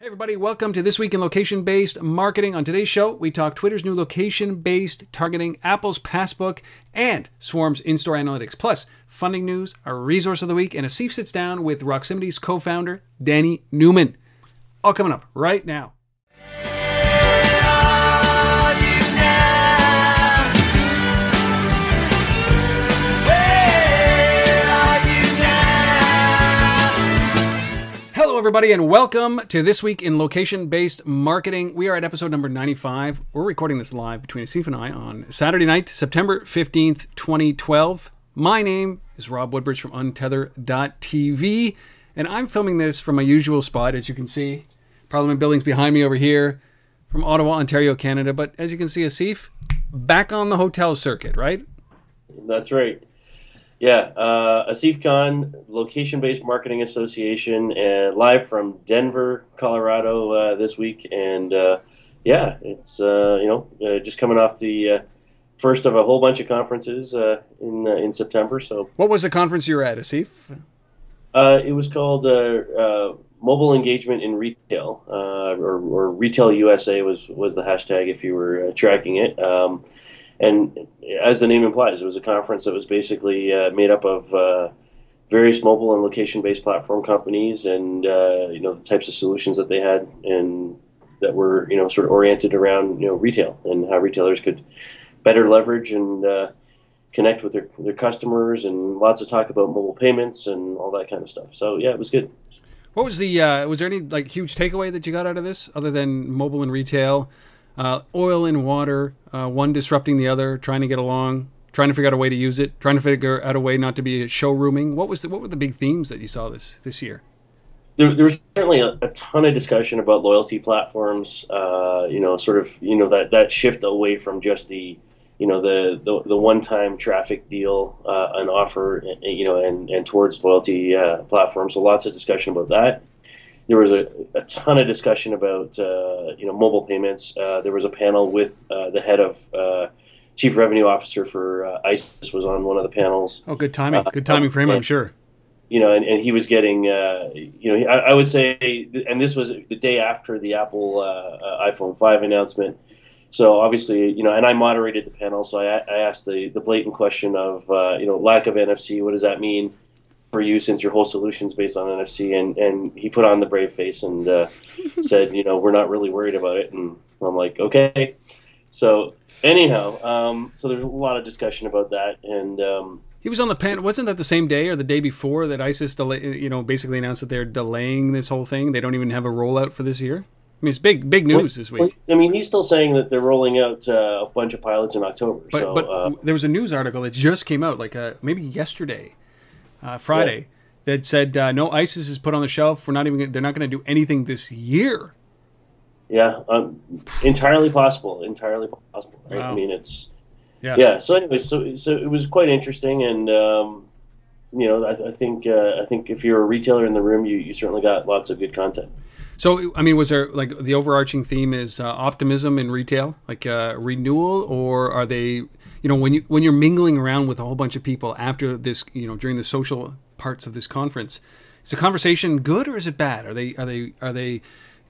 Hey everybody, welcome to This Week in Location-Based Marketing. On today's show, we talk Twitter's new location-based targeting, Apple's Passbook, and Swarm's in-store analytics, plus funding news, our resource of the week, and Asif sits down with Roximity's co-founder, Danny Newman. All coming up right now. Hello everybody and welcome to This Week in Location-Based Marketing. We are at episode number 95. We're recording this live between Asif and I on Saturday night, September 15th, 2012. My name is Rob Woodbridge from Untethered.tv, and I'm filming this from my usual spot, as you can see. Parliament Building's behind me over here from Ottawa, Ontario, Canada. But as you can see, Asif, back on the hotel circuit, right? That's right. Yeah, Asif Khan, Location-Based Marketing Association, and live from Denver, Colorado this week. And yeah, it's just coming off the first of a whole bunch of conferences in September. So, what was the conference you were at, Asif? It was called Mobile Engagement in Retail, or Retail USA was the hashtag if you were tracking it. And as the name implies, it was a conference that was basically made up of various mobile and location-based platform companies, and the types of solutions that they had, and that were sort of oriented around retail and how retailers could better leverage and connect with their customers, and lots of talk about mobile payments and all that kind of stuff. So yeah, it was good. What was the was there any like huge takeaway that you got out of this other than mobile and retail? Oil and water, one disrupting the other, trying to get along, trying to figure out a way to use it, trying to figure out a way not to be showrooming. What were the big themes that you saw this year? There was certainly a ton of discussion about loyalty platforms. That shift away from just the one-time traffic deal and offer, and towards loyalty platforms. So lots of discussion about that. There was a ton of discussion about mobile payments. There was a panel with the head of Chief Revenue Officer for ISIS was on one of the panels. Oh, good timing! Good timing for him, I'm sure. And he was getting, I would say, and this was the day after the Apple iPhone 5 announcement. So obviously, and I moderated the panel, so I asked the blatant question of, lack of NFC. What does that mean for you, since your whole solution's based on NFC? And he put on the brave face and said, we're not really worried about it. And I'm like, okay. So anyhow, so there's a lot of discussion about that. And he was on the panel. Wasn't that the same day or the day before that ISIS basically announced that they're delaying this whole thing? They don't even have a rollout for this year. I mean, it's big news this week. I mean, he's still saying that they're rolling out a bunch of pilots in October. But there was a news article that just came out, like maybe yesterday. Friday, that said no, ISIS is put on the shelf. They're not going to do anything this year. Yeah, entirely possible. Entirely possible. Right? Wow. I mean, it's yeah. So anyway, so it was quite interesting, and I think if you're a retailer in the room, you certainly got lots of good content. So I mean, was there like the overarching theme is optimism in retail, like renewal, or are they? When you're mingling around with a whole bunch of people after this, during the social parts of this conference, is the conversation good or is it bad? Are they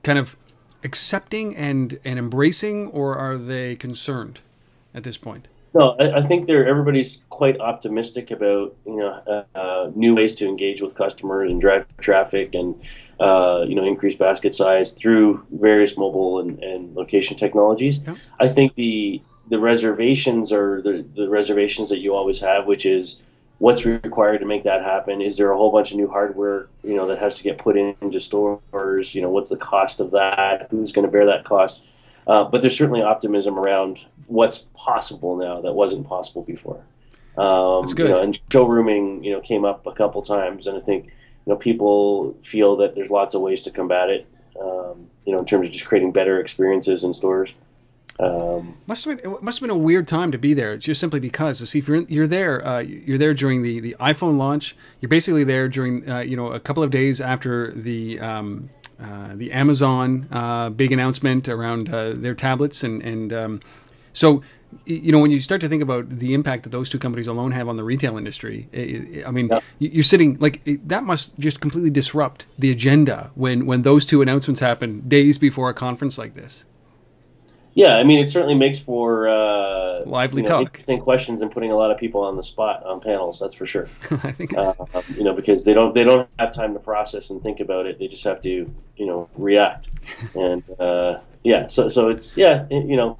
kind of accepting and embracing, or are they concerned at this point? No, I think everybody's quite optimistic about new ways to engage with customers and drive traffic and increase basket size through various mobile and location technologies. Yeah. I think the reservations are the reservations that you always have, which is what's required to make that happen. Is there a whole bunch of new hardware, that has to get put into stores? What's the cost of that? Who's going to bear that cost? But there's certainly optimism around what's possible now that wasn't possible before. That's good. And showrooming, came up a couple times, and I think people feel that there's lots of ways to combat it. In terms of just creating better experiences in stores. It must have been a weird time to be there, just simply because, see, if you're there during the iPhone launch. You're basically there during a couple of days after the Amazon big announcement around their tablets, and so you know, when you start to think about the impact that those two companies alone have on the retail industry, I mean, Yeah. you're sitting like that must just completely disrupt the agenda when those two announcements happen days before a conference like this. Yeah, I mean, it certainly makes for Lively talk. interesting questions and putting a lot of people on the spot on panels. That's for sure. I think it's You know, because they don't have time to process and think about it. They just have to, you know, react. And yeah, so it's you know,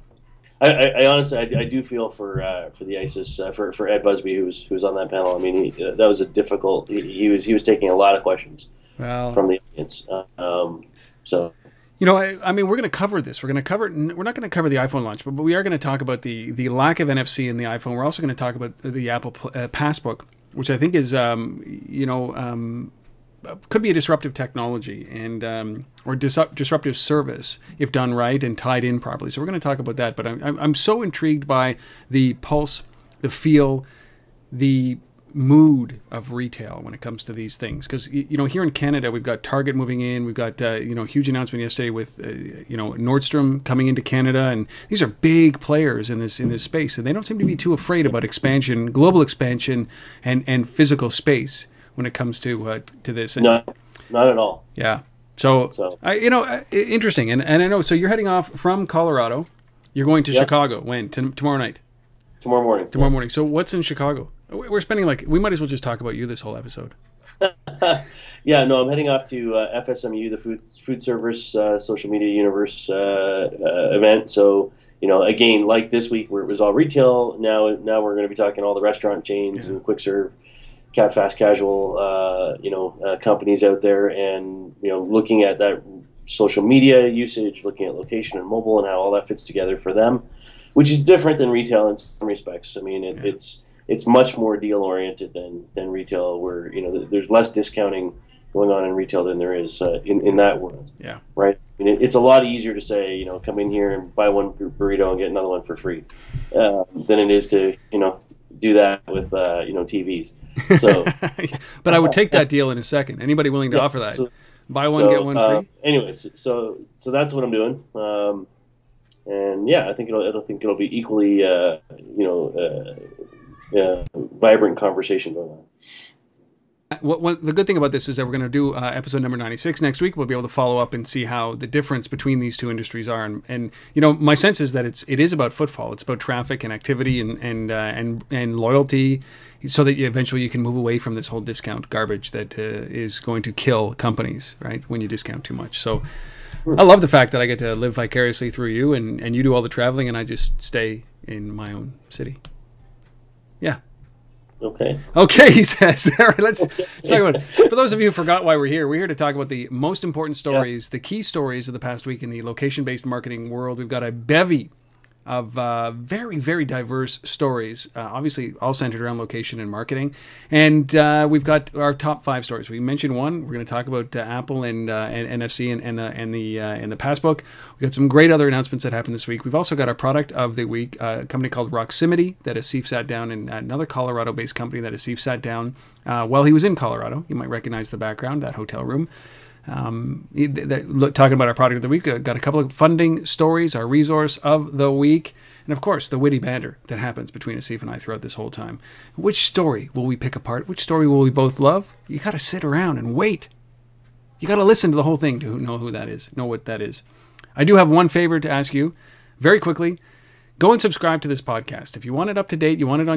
I honestly I do feel for the ISIS for Ed Busby who's on that panel. I mean, that was a difficult. He was taking a lot of questions from the audience. So. You know, I mean, we're going to cover this. We're not going to cover the iPhone launch, but we are going to talk about the lack of NFC in the iPhone. We're also going to talk about the Apple Passbook, which I think is, you know, could be a disruptive technology and or disruptive service if done right and tied in properly. So we're going to talk about that. But I'm so intrigued by the pulse, the feel, the mood of retail when it comes to these things, because you know, here in Canada we've got Target moving in, we've got you know, huge announcement yesterday with you know, Nordstrom coming into Canada, and these are big players in this space, and they don't seem to be too afraid about expansion, global expansion, and physical space when it comes to this. No, not at all. Yeah. So. You know, interesting, and I know. So you're heading off from Colorado. You're going to Chicago when tomorrow night. Tomorrow morning. Tomorrow morning. So what's in Chicago? We're spending we might as well just talk about you this whole episode. Yeah, no, I'm heading off to FSMU, the food service social media universe event. So, you know, again, like this week where it was all retail, now we're going to be talking all the restaurant chains and quick serve, fast casual, you know, companies out there, and you know, looking at that social media usage, looking at location and mobile, and how all that fits together for them, which is different than retail in some respects. I mean, it's much more deal oriented than retail, where you know, there's less discounting going on in retail than there is in that world. Yeah. Right. I mean, it's a lot easier to say, you know, come in here and buy one burrito and get another one for free, than it is to, you know, do that with you know, TVs. So, but I would take that deal in a second. Anybody willing to offer that? Buy one, get one free. Anyways, so that's what I'm doing. And yeah, I think it'll be equally you know, vibrant conversation going on. The good thing about this is that we're going to do episode number 96 next week. We'll be able to follow up and see how the difference between these two industries are. And you know, my sense is that it is about footfall. It's about traffic and activity and loyalty, so that eventually you can move away from this whole discount garbage that is going to kill companies, right, when you discount too much. So I love the fact that I get to live vicariously through you, and you do all the traveling, and I just stay in my own city. Yeah. Okay, he says. All right, let's talk about it. For those of you who forgot why we're here to talk about the most important stories, the key stories of the past week in the location-based marketing world. We've got a bevy of very, very diverse stories, obviously all centered around location and marketing. And we've got our top 5 stories. We mentioned one. We're going to talk about Apple and NFC and the Passbook. We've got some great other announcements that happened this week. We've also got our product of the week, a company called Roximity that Asif sat down, and another Colorado-based company that Asif sat down while he was in Colorado. You might recognize the background, that hotel room. Talking about our product of the week, got a couple of funding stories, our resource of the week, and of course the witty banter that happens between Asif and I throughout this whole time. Which story will we pick apart? Which story will we both love? You got to sit around and wait. You got to listen to the whole thing to know who that is, know what that is. I do have one favor to ask you, very quickly. Go and subscribe to this podcast. If you want it up to date, you want it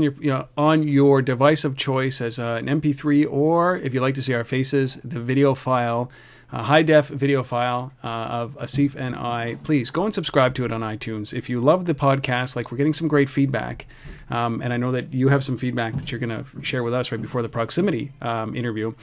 on your device of choice as an MP3, or if you like to see our faces, the video file. High-def video file of Asif and I. Please go and subscribe to it on iTunes. If you love the podcast, like, we're getting some great feedback, and I know that you have some feedback that you're going to share with us right before the Proximity interview.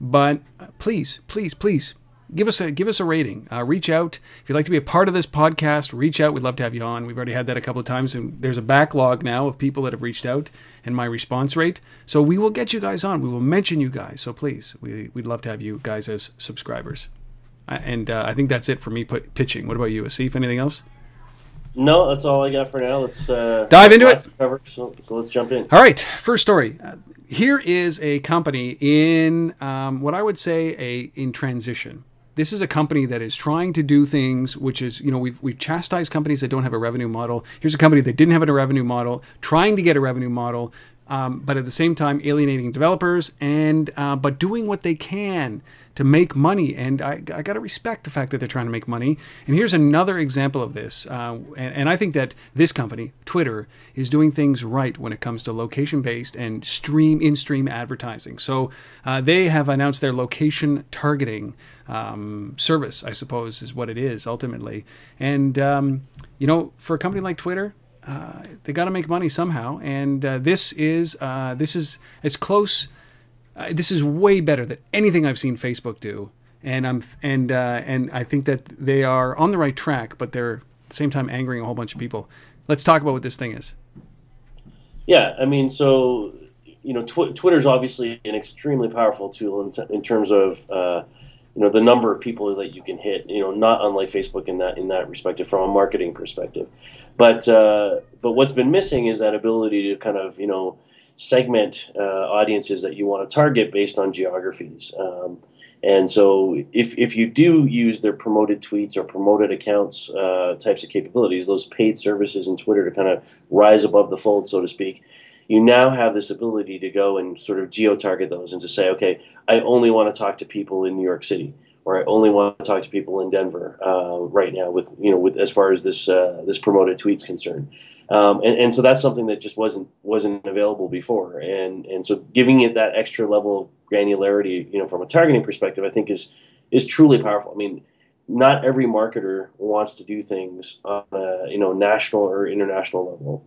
But please, please, please give us a rating. Reach out. If you'd like to be a part of this podcast, reach out. We'd love to have you on. We've already had that a couple of times, and there's a backlog now of people that have reached out and my response rate. So we will get you guys on. We will mention you guys. So please, we'd love to have you guys as subscribers. And I think that's it for me pitching. What about you, Asif? Anything else? No, that's all I got for now. Let's dive into it. So let's jump in. All right, first story. Here is a company in what I would say in transition. this is a company that is trying to do things, which is, you know, we've chastised companies that don't have a revenue model. Here's a company that didn't have a revenue model, trying to get a revenue model, but at the same time alienating developers and but doing what they can to make money. And I got to respect the fact that they're trying to make money. And here's another example of this. And I think that this company, Twitter, is doing things right when it comes to location-based and in-stream advertising. So they have announced their location targeting service, I suppose, is what it is ultimately. And, you know, for a company like Twitter, they got to make money somehow. And this is as close. This is way better than anything I've seen Facebook do, and I think that they are on the right track, but they're at the same time angering a whole bunch of people. Let's talk about what this thing is. Yeah, I mean, so you know, Twitter's obviously an extremely powerful tool in terms of you know, the number of people that you can hit. You know, not unlike Facebook in that respect, from a marketing perspective. But what's been missing is that ability to kind of, you know, segment audiences that you want to target based on geographies. And so if you do use their promoted tweets or promoted accounts types of capabilities, those paid services in Twitter to kind of rise above the fold, so to speak, you now have this ability to go and sort of geo-target those and to say, okay, I only want to talk to people in New York City, or I only want to talk to people in Denver right now with, you know, with as far as this this promoted tweet's concerned. And so that's something that just wasn't available before, and so giving it that extra level of granularity, you know, from a targeting perspective, I think is truly powerful. I mean, not every marketer wants to do things on a, you know, national or international level.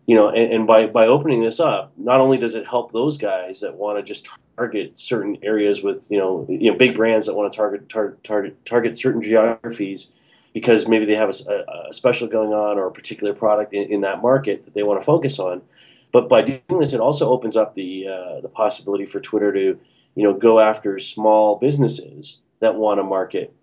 You know, and by opening this up, not only does it help those guys that want to just target certain areas with, you know, big brands that want to target certain geographies, because maybe they have a special going on or a particular product in that market that they want to focus on. But by doing this, it also opens up the possibility for Twitter to, you know, go after small businesses that want to market,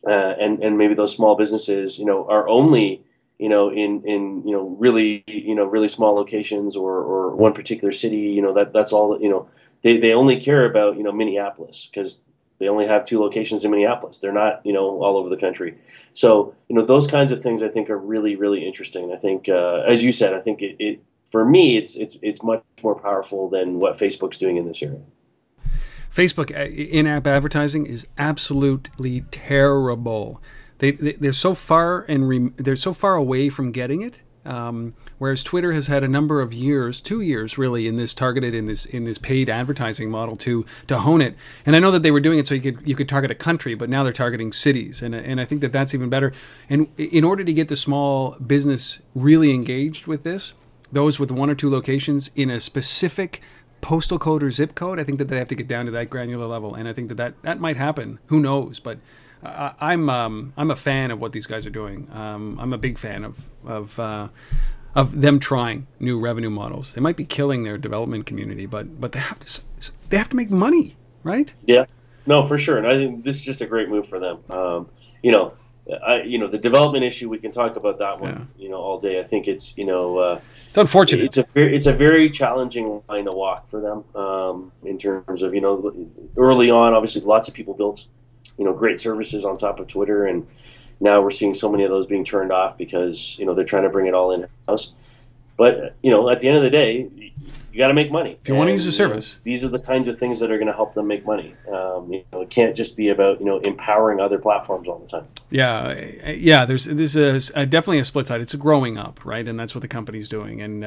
and maybe those small businesses, you know, are only, you know, in you know, really small locations or one particular city. You know, that's all. You know, they only care about, you know, Minneapolis because they only have 2 locations in Minneapolis. They're not, you know, all over the country. So, you know, those kinds of things I think are really, really interesting. I think, as you said, I think it for me, it's much more powerful than what Facebook's doing in this area. Facebook in-app advertising is absolutely terrible. They're so far they're so far away from getting it. Whereas Twitter has had a number of years, 2 years really, in this targeted in this paid advertising model to hone it. And I know that they were doing it so you could target a country, but now they're targeting cities, and I think that that's even better. And in order to get the small business really engaged with this, those with 1 or 2 locations in a specific postal code or zip code, I think that they have to get down to that granular level, and I think that might happen. Who knows? But I'm a fan of what these guys are doing. I'm a big fan of them trying new revenue models. They might be killing their development community, but they have to make money, right? Yeah, no, for sure. And I think this is just a great move for them. You know, the development issue, we can talk about that one, you know, all day. I think it's, you know, it's unfortunate. It's a very challenging line to walk for them in terms of, you know, early on, obviously lots of people built, you know, great services on top of Twitter, and now we're seeing so many of those being turned off because, you know, they're trying to bring it all in-house. But, you know, at the end of the day, you got to make money. If you want to use the service. You know, these are the kinds of things that are going to help them make money. You know, it can't just be about, you know, empowering other platforms all the time. Yeah. There's definitely a split side. It's growing up, right? And that's what the company's doing. And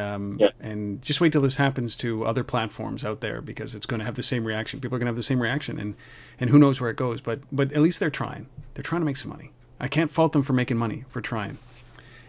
and just wait till this happens to other platforms out there, because it's going to have the same reaction. People are going to have the same reaction, and who knows where it goes. But at least they're trying. They're trying to make some money. I can't fault them for making money, for trying.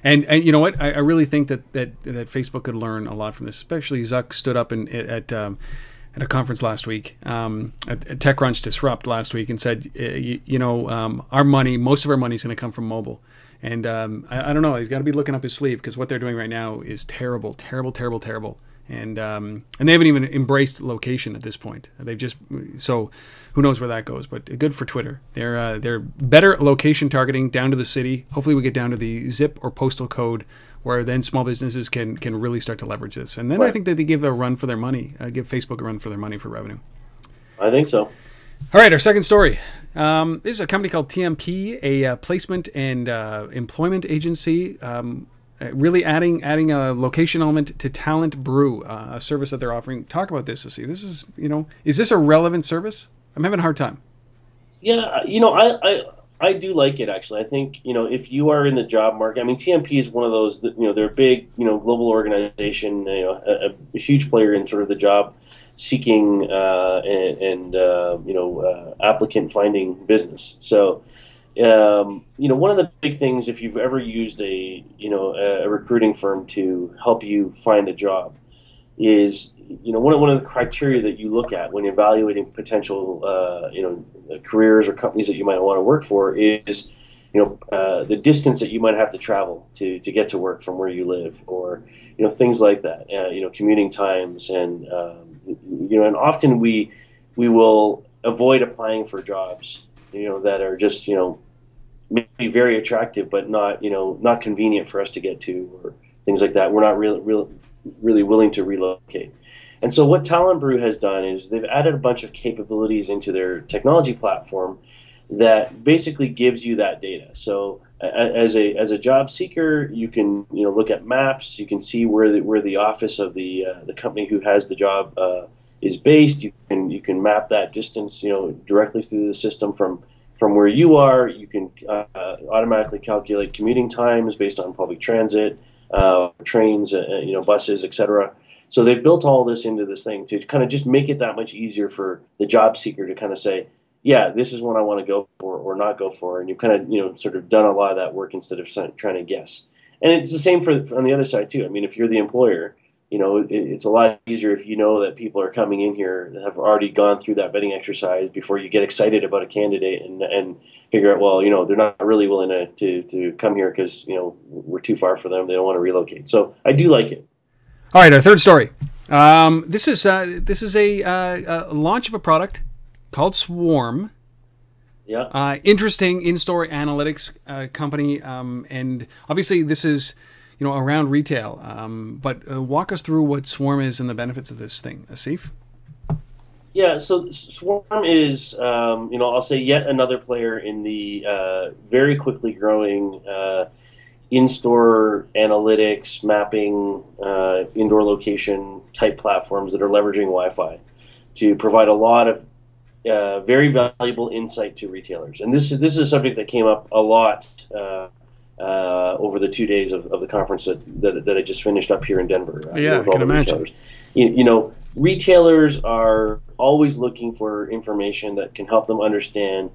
And you know what? I really think that Facebook could learn a lot from this. Especially Zuck stood up at a conference last week, at TechCrunch Disrupt last week, and said, you know, most of our money is going to come from mobile. And I don't know. He's got to be looking up his sleeve, because what they're doing right now is terrible, terrible, terrible, terrible. And they haven't even embraced location at this point. They've just, so who knows where that goes? But good for Twitter. They're better location targeting down to the city. Hopefully we get down to the zip or postal code, where then small businesses can really start to leverage this. And then I think that they give a run for their money, give Facebook a run for their money for revenue. I think so. All right, our second story. This is a company called TMP, a placement and employment agency. Really adding a location element to TalentBrew, a service that they're offering. Talk about this, Asif. This is, is this a relevant service? I'm having a hard time. Yeah, I do like it actually. I think, if you are in the job market, I mean, TMP is one of those that, they're a big, global organization, a huge player in sort of the job seeking and applicant finding business. So, one of the big things, if you've ever used a recruiting firm to help you find a job, is one of the criteria that you look at when evaluating potential careers or companies that you might want to work for is the distance that you might have to travel to get to work from where you live, or things like that. Commuting times, and and often we will avoid applying for jobs that are just maybe very attractive but not convenient for us to get to, or things like that. We're not really willing to relocate. And so what TalentBrew has done is they've added a bunch of capabilities into their technology platform that basically gives you that data. So as a job seeker, you can look at maps, you can see where the office of the company who has the job is based. You can map that distance directly through the system from where you are. You can automatically calculate commuting times based on public transit, trains, buses, etc. So they've built all this into this thing to kind of just make it that much easier for the job seeker to kind of say, yeah, this is what I want to go for or not go for. And you've kind of, sort of done a lot of that work instead of trying to guess. And it's the same on the other side too. I mean, if you're the employer, it's a lot easier if you know that people are coming in here that have already gone through that vetting exercise before you get excited about a candidate and figure out, well, they're not really willing to come here because, we're too far for them. They don't want to relocate. So I do like it. All right, our third story. This is a launch of a product called Swarm. Yeah. Interesting in-store analytics company, and obviously this is around retail. But walk us through what Swarm is and the benefits of this thing, Asif. Yeah. So Swarm is, I'll say yet another player in the very quickly growing in-store analytics, mapping, indoor location type platforms that are leveraging Wi-Fi to provide a lot of very valuable insight to retailers. And this is a subject that came up a lot over the 2 days of the conference that I just finished up here in Denver. Yeah, I can imagine. Retailers. Retailers are always looking for information that can help them understand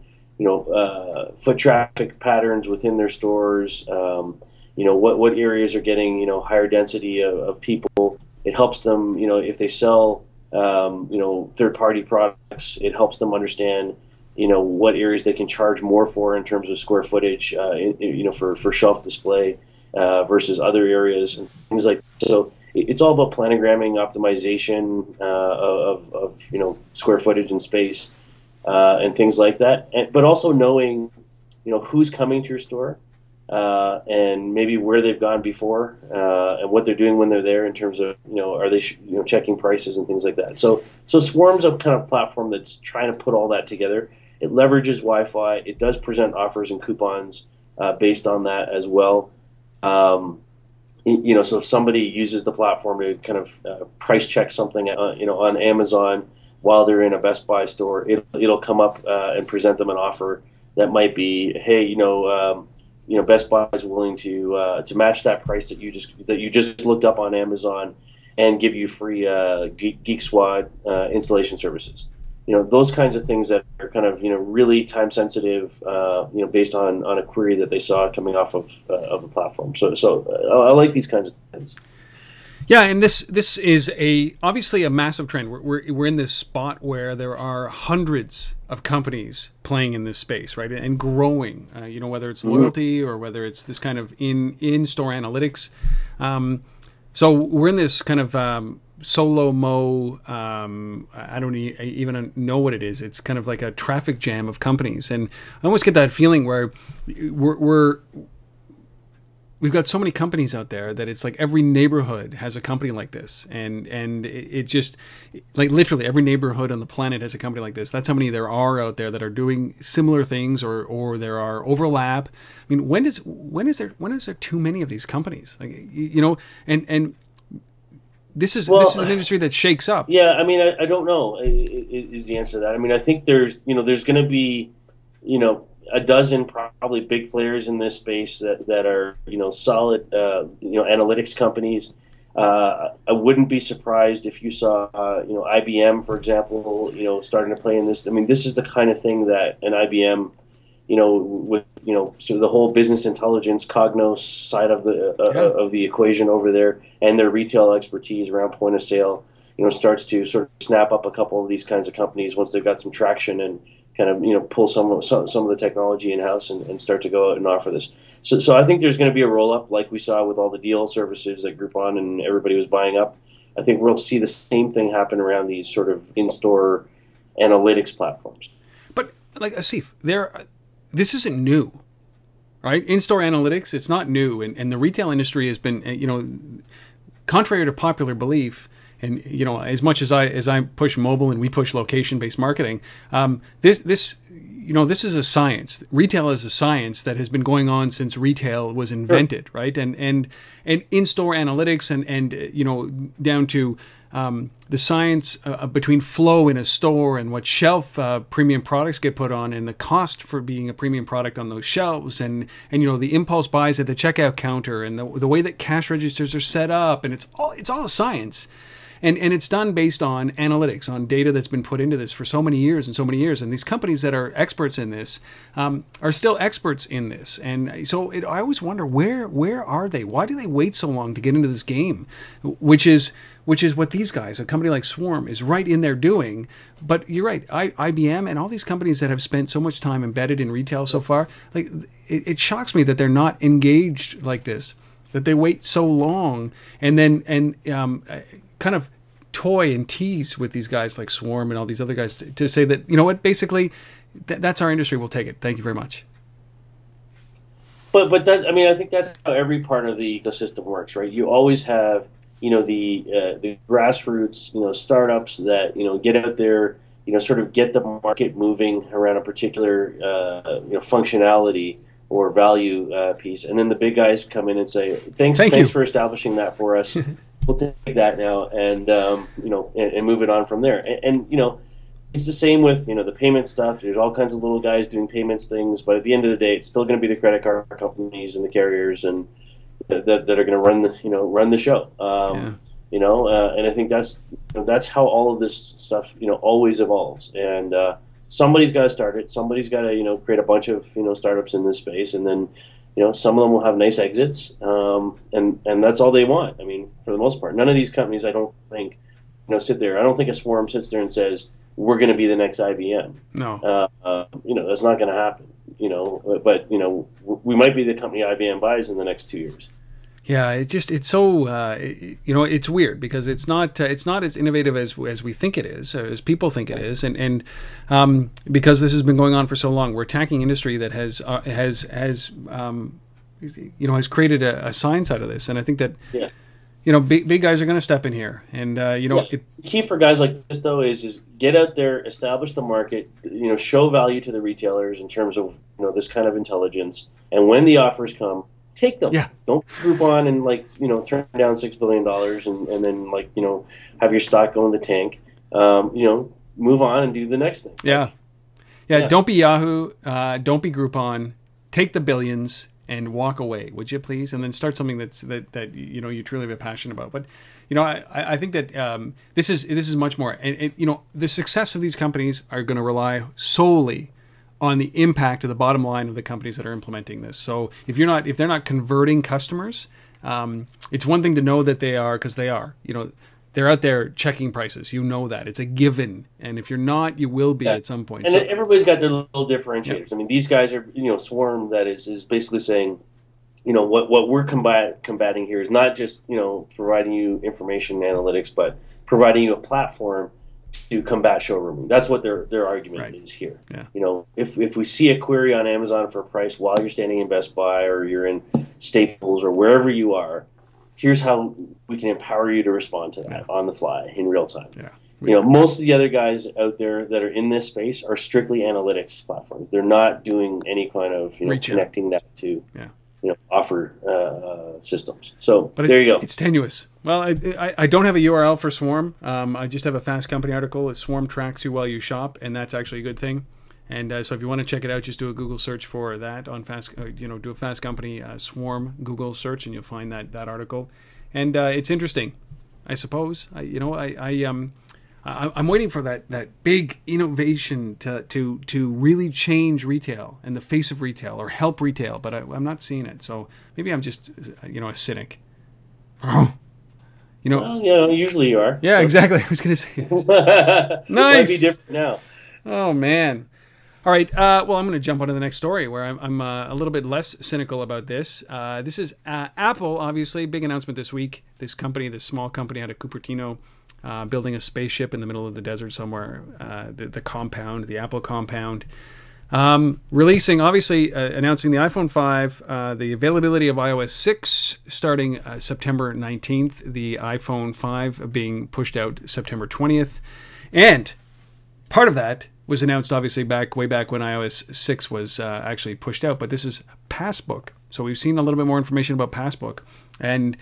foot traffic patterns within their stores, what areas are getting, higher density of people. It helps them, if they sell, third-party products, it helps them understand, what areas they can charge more for in terms of square footage, for shelf display versus other areas and things like that. So it's all about planogramming, optimization of square footage and space. And things like that, but also knowing, who's coming to your store, and maybe where they've gone before, and what they're doing when they're there in terms of, are they checking prices and things like that. So Swarm's a kind of platform that's trying to put all that together. It leverages Wi-Fi. It does present offers and coupons based on that as well. So if somebody uses the platform to kind of price check something, on Amazon, while they're in a Best Buy store, it'll come up and present them an offer that might be, hey, Best Buy is willing to match that price that you just looked up on Amazon, and give you free Geek Squad installation services. Those kinds of things that are kind of really time sensitive, based on a query that they saw coming off of a platform. So I like these kinds of things. Yeah, and this is obviously a massive trend. We're in this spot where there are hundreds of companies playing in this space, right, and growing. Whether it's loyalty or whether it's this kind of in-store analytics. So we're in this kind of SoLoMo. I don't even know what it is. It's kind of like a traffic jam of companies, and I almost get that feeling where we're we've got so many companies out there that it's like every neighborhood has a company like this, and it just like literally every neighborhood on the planet has a company like this. That's how many there are out there that are doing similar things, or there are overlap. I mean, when is there too many of these companies? Like, you know, and this is an industry that shakes up. Yeah, I mean, I don't know is the answer to that. I mean, I think there's going to be, a dozen probably big players in this space that are, solid, analytics companies. I wouldn't be surprised if you saw, IBM, for example, starting to play in this. I mean, this is the kind of thing that an IBM, with, sort of the whole business intelligence, Cognos side of the equation over there, and their retail expertise around point of sale, starts to sort of snap up a couple of these kinds of companies once they've got some traction and kind of, pull some of the technology in-house and start to go out and offer this. So I think there's going to be a roll-up like we saw with all the deal services that Groupon and everybody was buying up. I think we'll see the same thing happen around these sort of in-store analytics platforms. But like Asif, this isn't new, right? In-store analytics, it's not new. And the retail industry has been, contrary to popular belief, and as much as I push mobile and we push location-based marketing, this is a science. Retail is a science that has been going on since retail was invented, sure. Right? And in-store analytics and down to the science between flow in a store and what shelf premium products get put on, and the cost for being a premium product on those shelves, and the impulse buys at the checkout counter, and the way that cash registers are set up, and it's all science. And it's done based on analytics, on data that's been put into this for so many years. And these companies that are experts in this are still experts in this. And so I always wonder, where are they? Why do they wait so long to get into this game? Which is what these guys, a company like Swarm, is right in there doing. But you're right, IBM and all these companies that have spent so much time embedded in retail so far, like it shocks me that they're not engaged like this, that they wait so long and then kind of toy and tease with these guys like Swarm and all these other guys to say that, basically that's our industry, we'll take it, thank you very much. But that, I mean, I think that's how every part of the ecosystem works, right? You always have, the grassroots, startups that, get out there, sort of get the market moving around a particular, functionality or value piece. And then the big guys come in and say, thanks for establishing that for us. We'll take that now and and move it on from there. And it's the same with the payment stuff. There's all kinds of little guys doing payments things, but at the end of the day, it's still going to be the credit card companies and the carriers and that are going to run the show. And I think that's how all of this stuff always evolves. And somebody's got to start it. Somebody's got to create a bunch of startups in this space, and then some of them will have nice exits, and that's all they want. I mean, for the most part, none of these companies, I don't think, sit there. I don't think a Swarm sits there and says, we're going to be the next IBM. No. That's not going to happen. But we might be the company IBM buys in the next 2 years. Yeah, it's so it's weird because it's not as innovative as we think it is, or as people think it is, and because this has been going on for so long, we're attacking industry that has created a science out of this, and I think that big guys are going to step in here, and the key for guys like this though is get out there, establish the market, show value to the retailers in terms of this kind of intelligence, and when the offers come, take them. Yeah. Don't Groupon and turn down $6 billion and then have your stock go in the tank. Move on and do the next thing. Yeah. Don't be Yahoo. Don't be Groupon. Take the billions and walk away, would you please? And then start something that you truly have a passion about. But I think that this is much more. And the success of these companies are going to rely solely on the impact of the bottom line of the companies that are implementing this. So if they're not converting customers, it's one thing to know that they are, because they are. They're out there checking prices. That it's a given, and if you're not, you will be at some point. And everybody's got their little differentiators. I mean, these guys are Swarm that is basically saying, what we're combating here is not just providing you information and analytics, but providing you a platform to combat showrooming. That's what their argument is here. Yeah. You know, if we see a query on Amazon for a price while you're standing in Best Buy or you're in Staples or wherever you are, here's how we can empower you to respond to that on the fly in real time. Yeah. You know, most of the other guys out there that are in this space are strictly analytics platforms. They're not doing any kind of connecting that to offer systems. So but there you go. It's tenuous. Well, I don't have a URL for Swarm. I just have a Fast Company article. Swarm tracks you while you shop, and that's actually a good thing. And so if you want to check it out, just do a Google search for that on Fast. Do a Fast Company Swarm Google search, and you'll find that article. And it's interesting, I suppose. I'm waiting for that big innovation to really change retail and the face of retail or help retail, but I'm not seeing it. So maybe I'm just a cynic. Well, usually you are. Yeah, so. Exactly. I was going to say. Nice. It might be different now. Oh man. All right. Well, I'm going to jump on to the next story where I'm a little bit less cynical about this. This is Apple, obviously, big announcement this week. This small company out of Cupertino, building a spaceship in the middle of the desert somewhere, the Apple compound. Releasing, obviously, announcing the iPhone 5, the availability of iOS 6 starting September 19th, the iPhone 5 being pushed out September 20th. And part of that was announced, obviously, way back when iOS 6 was actually pushed out. But this is Passbook. So we've seen a little bit more information about Passbook. And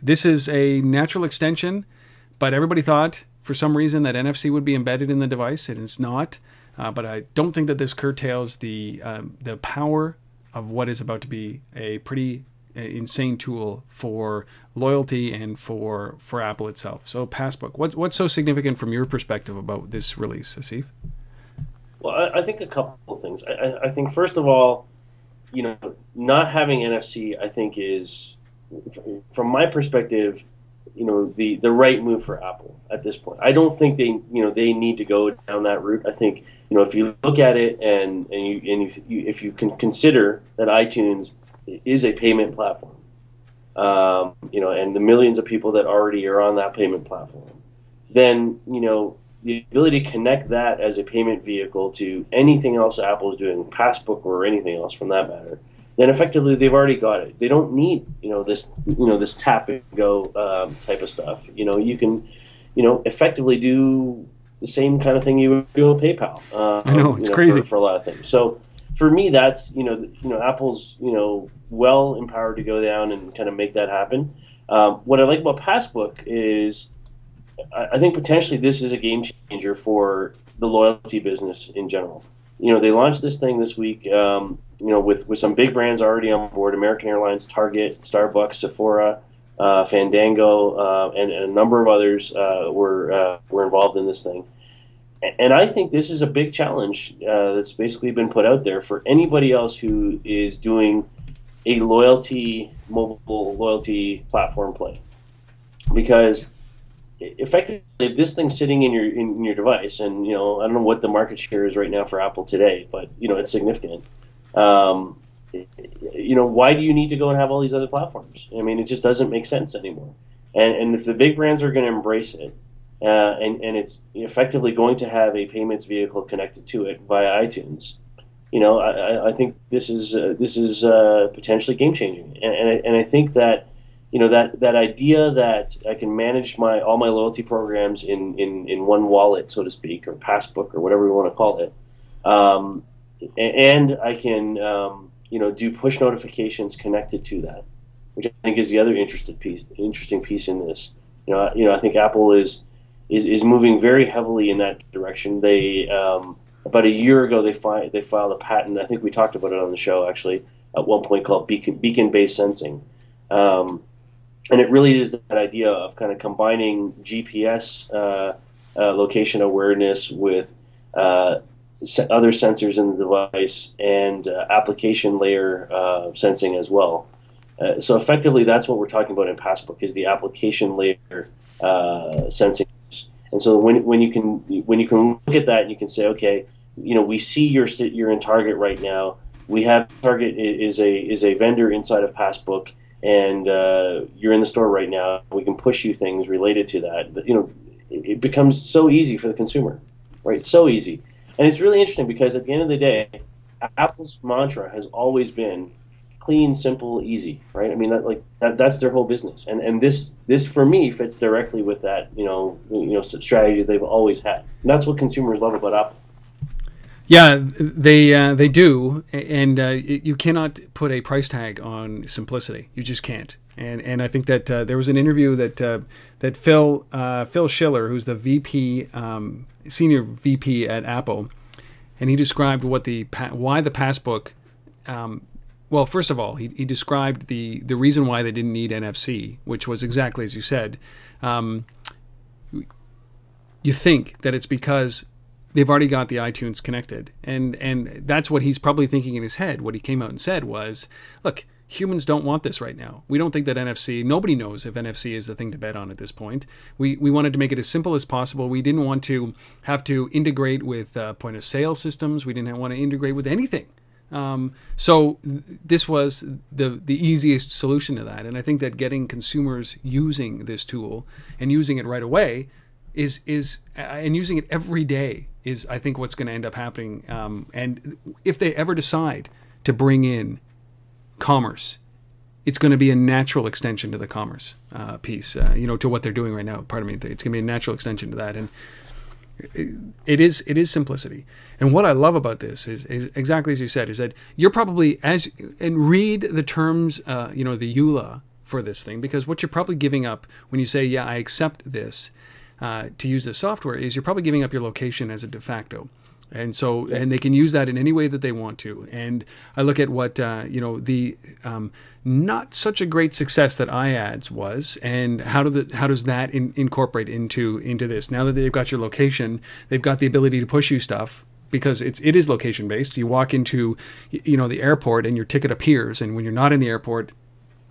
this is a natural extension, but everybody thought, for some reason, that NFC would be embedded in the device, and it's not. But I don't think that this curtails the power of what is about to be a pretty insane tool for loyalty and for Apple itself. So Passbook, what's so significant from your perspective about this release, Asif? Well, I think a couple of things. I think first of all, not having NFC, I think is, from my perspective, the right move for Apple at this point. I don't think they need to go down that route. I think if you look at it and if you can consider that iTunes is a payment platform, and the millions of people that already are on that payment platform, then the ability to connect that as a payment vehicle to anything else Apple is doing, Passbook or anything else from that matter, then effectively they've already got it. They don't need this tap and go type of stuff. You can effectively do the same kind of thing you would do with PayPal. I know, it's crazy for a lot of things. So for me, that's Apple's well empowered to go down and kind of make that happen. What I like about Passbook is I think potentially this is a game changer for the loyalty business in general. They launched this thing this week, with some big brands already on board: American Airlines, Target, Starbucks, Sephora, Fandango, and a number of others were involved in this thing. And I think this is a big challenge that's basically been put out there for anybody else who is doing a mobile loyalty platform play, because effectively, if this thing's sitting in your device, and I don't know what the market share is right now for Apple today, but it's significant. Why do you need to go and have all these other platforms? I mean, it just doesn't make sense anymore. And if the big brands are going to embrace it, and it's effectively going to have a payments vehicle connected to it via iTunes, I think this is potentially game changing. And I think that that idea that I can manage all my loyalty programs in one wallet, so to speak, or Passbook, or whatever we want to call it, and I can do push notifications connected to that, which I think is the other interesting piece in this. I think Apple is moving very heavily in that direction. They about a year ago they filed a patent. I think we talked about it on the show actually at one point, called beacon-based sensing. And it really is that idea of kind of combining GPS location awareness with other sensors in the device and application layer sensing as well. So effectively, that's what we're talking about in Passbook, is the application layer sensing. And so when you can look at that, and you can say, okay, we see you're in Target right now. We have Target is a vendor inside of Passbook, and you're in the store right now. We can push you things related to that. But, it becomes so easy for the consumer, right? So easy. And it's really interesting because at the end of the day, Apple's mantra has always been clean, simple, easy, right? I mean, that's their whole business. And this for me fits directly with that, strategy they've always had. And that's what consumers love about Apple. Yeah, they do, and you cannot put a price tag on simplicity. You just can't. And I think that there was an interview that Phil Schiller, who's the VP, senior VP at Apple, and he described why the Passbook. Well, first of all, he described the reason why they didn't need NFC, which was exactly as you said. You think that it's because they've already got the iTunes connected, and that's what he's probably thinking in his head. What he came out and said was, look, humans don't want this right now. We don't think that NFC, nobody knows if NFC is the thing to bet on at this point. We wanted to make it as simple as possible. We didn't want to have to integrate with point of sale systems. We didn't want to integrate with anything. So this was the easiest solution to that. And I think that getting consumers using this tool and using it right away and using it every day is, I think, what's going to end up happening. And if they ever decide to bring in commerce, it's going to be a natural extension to the commerce piece, to what they're doing right now. Pardon me. It's going to be a natural extension to that. And it is simplicity. And what I love about this is exactly as you said, is that you're probably, and read the terms, the EULA for this thing, because what you're probably giving up when you say, yeah, I accept this to use this software, is you're probably giving up your location as a de facto. And so, yes. And they can use that in any way that they want to. And I look at what, the not such a great success that iAds was, and how does that incorporate into this? Now that they've got your location, they've got the ability to push you stuff, because it is location based. You walk into, the airport and your ticket appears, and when you're not in the airport,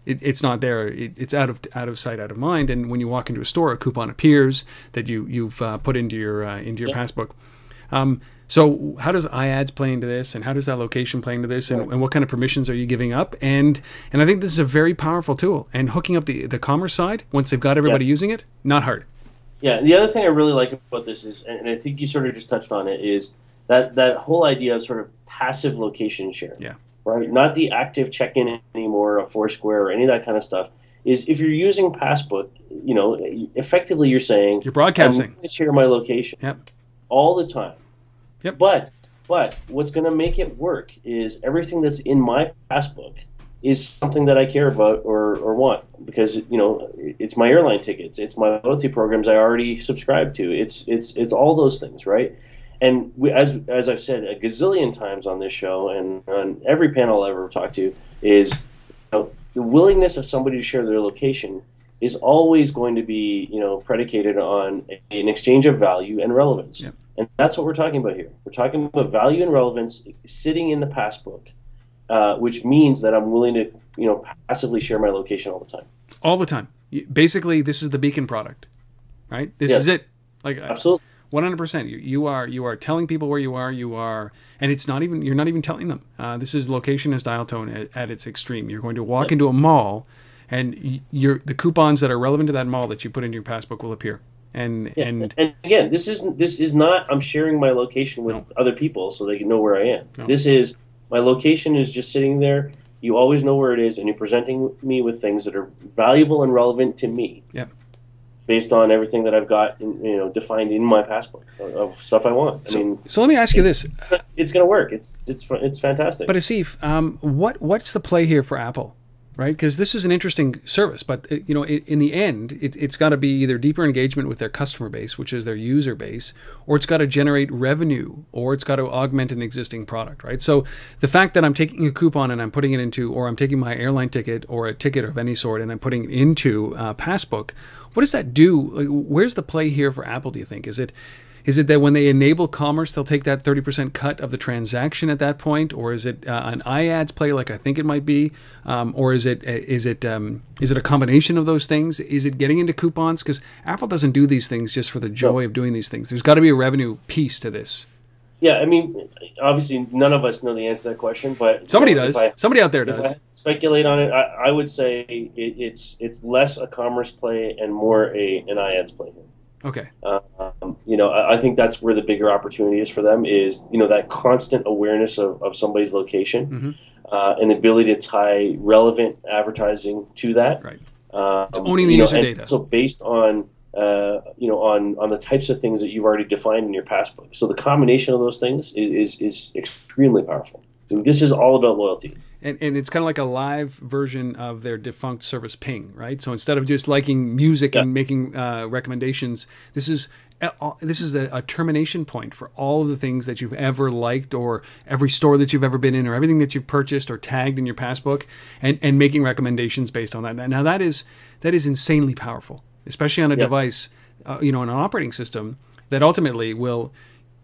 it's not there. It's out of sight, out of mind. And when you walk into a store, a coupon appears that you've put into your Passbook. So how does iAds play into this, and how does that location play into this, and what kind of permissions are you giving up? And I think this is a very powerful tool. And hooking up the commerce side, once they've got everybody using it, not hard. Yeah, the other thing I really like about this is, and I think you sort of just touched on it, is that whole idea of sort of passive location share. Yeah. Right? Not the active check-in anymore, a Foursquare, or any of that kind of stuff. Is if you're using Passbook, effectively you're saying, you're broadcasting. I'm going to share my location all the time. Yep. But what's going to make it work is everything that's in my Passbook is something that I care about or want, because it's my airline tickets, it's my loyalty programs I already subscribe to, it's all those things, right? And as I've said a gazillion times on this show and on every panel I've ever talked to, is the willingness of somebody to share their location is always going to be predicated on an exchange of value and relevance. Yep. And that's what we're talking about here. We're talking about value and relevance sitting in the Passbook, which means that I'm willing to, passively share my location all the time. All the time. Basically, this is the beacon product, right? This is it. Absolutely. 100%. You are telling people where you are, and you're not even telling them. This is location as dial tone at its extreme. You're going to walk into a mall, and the coupons that are relevant to that mall that you put into your Passbook will appear. And again, this is not I'm sharing my location with other people so they can know where I am. No. This is my location is just sitting there. You always know where it is, and you're presenting me with things that are valuable and relevant to me. Yep. Based on everything that I've got, defined in my Passbook of stuff I want. So let me ask you this: it's going to work. It's fantastic. But Asif, what's the play here for Apple? Right, because this is an interesting service, but in the end, it's got to be either deeper engagement with their customer base, which is their user base, or it's got to generate revenue, or it's got to augment an existing product, right? So the fact that I'm taking a coupon and I'm putting it into, or I'm taking my airline ticket or a ticket of any sort and I'm putting it into Passbook, what does that do? Where's the play here for Apple, do you think? Is it that when they enable commerce, they'll take that 30% cut of the transaction at that point, or is it an iAds play, like I think it might be, or is it a combination of those things? Is it getting into coupons? Because Apple doesn't do these things just for the joy of doing these things. There's got to be a revenue piece to this. Yeah, obviously none of us know the answer to that question, but somebody does. Somebody out there does. If I speculate on it, I would say it's less a commerce play and more an iAds play. Okay. I think that's where the bigger opportunity is for them is, that constant awareness of somebody's location, and the ability to tie relevant advertising to that. Right. It's owning the user data. So based on, on the types of things that you've already defined in your passbook. So the combination of those things is extremely powerful. This is all about loyalty. And it's kind of like a live version of their defunct service Ping, right? So instead of just liking music and making recommendations, this is a termination point for all of the things that you've ever liked, or every store that you've ever been in, or everything that you've purchased or tagged in your passbook, and making recommendations based on that. Now that is insanely powerful, especially on a device, on an operating system that ultimately will.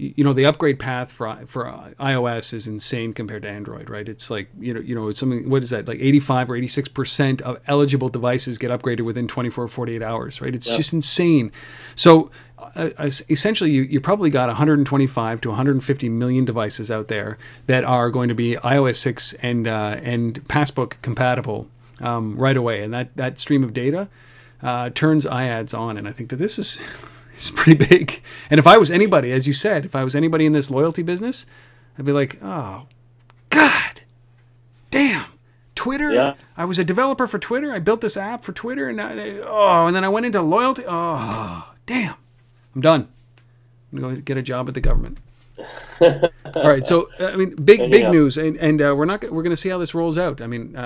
The upgrade path for iOS is insane compared to Android, right? It's like, it's something, what is that, like 85 or 86% of eligible devices get upgraded within 24 or 48 hours, right? It's just insane. So essentially, you probably got 125 to 150 million devices out there that are going to be iOS 6 and Passbook compatible right away. And that stream of data turns iAds on. And I think that this is... It's pretty big. And if I was anybody, as you said, if I was anybody in this loyalty business, I'd be like, oh, God, damn, Twitter. Yeah. I was a developer for Twitter. I built this app for Twitter. And then I went into loyalty. Oh, damn, I'm done. I'm going to go get a job at the government. All right, so I mean, big news, and we're going to see how this rolls out. I mean,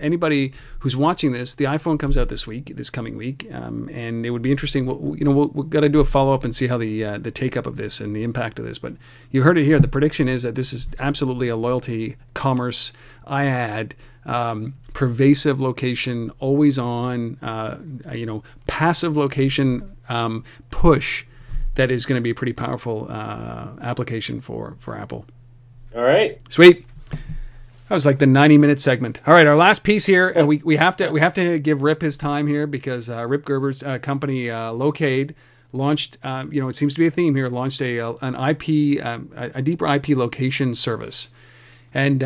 anybody who's watching this, the iPhone comes out this coming week, and it would be interesting. We've got to do a follow up and see how the take up of this and the impact of this. But you heard it here. The prediction is that this is absolutely a loyalty commerce iAd, pervasive location, always on, passive location push. That is going to be a pretty powerful application for Apple. All right. Sweet. That was like the 90-minute segment. All right, our last piece here. We have to give Rip his time here because Rip Gerber's company Locaid launched. It seems to be a theme here. Launched an IP, a deeper IP location service. And,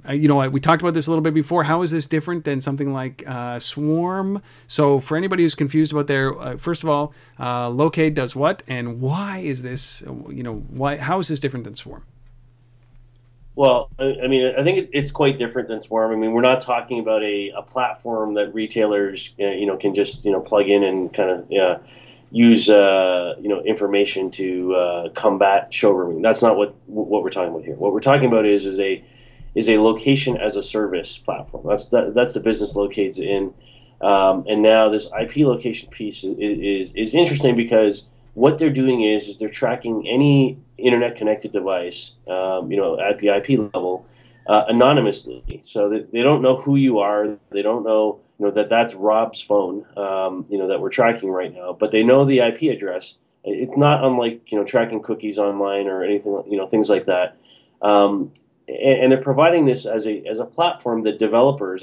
we talked about this a little bit before. How is this different than something like Swarm? So for anybody who's confused about first of all, Locaid does what? And why is this, how is this different than Swarm? Well, I think it's quite different than Swarm. I mean, we're not talking about a platform that retailers, can just, plug in and kind of use, information to combat showrooming. That's not what we're talking about here. What we're talking about is a location as a service platform. That's the business Locaid's in, and now this IP location piece is interesting because what they're doing is they're tracking any internet connected device, at the IP level, anonymously. So they don't know who you are. They don't know, that's Rob's phone, that we're tracking right now. But they know the IP address. It's not unlike tracking cookies online or anything, things like that. And they're providing this as a platform that